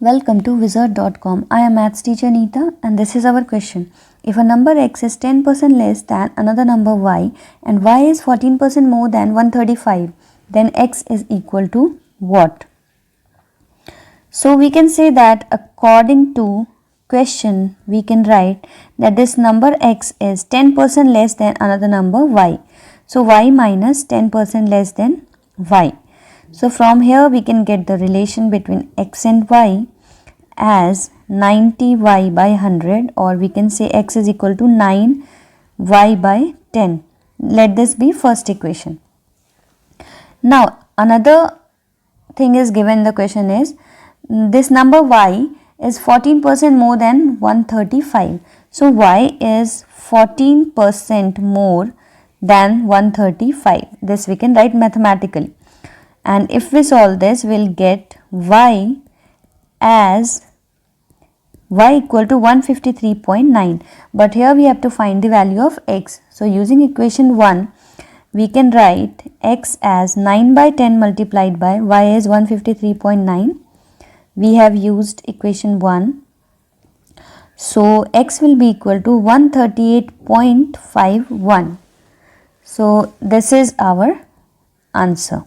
Welcome to wizard.com. I am maths teacher Neeta and this is our question. If a number x is 10% less than another number y and y is 14% more than 135, then x is equal to what? So we can say that according to question we can write that this number x is 10% less than another number y. So y minus 10% less than y. So from here we can get the relation between x and y as 90y by 100, or we can say x is equal to 9y by 10. Let this be first equation. Now another thing is given in the question is this number y is 14% more than 135. So y is 14% more than 135. This we can write mathematically. And if we solve this, we'll get y as y equal to 153.9. But here we have to find the value of x. So using equation 1, we can write x as 9 by 10 multiplied by y is 153.9. We have used equation 1. So x will be equal to 138.51. So this is our answer.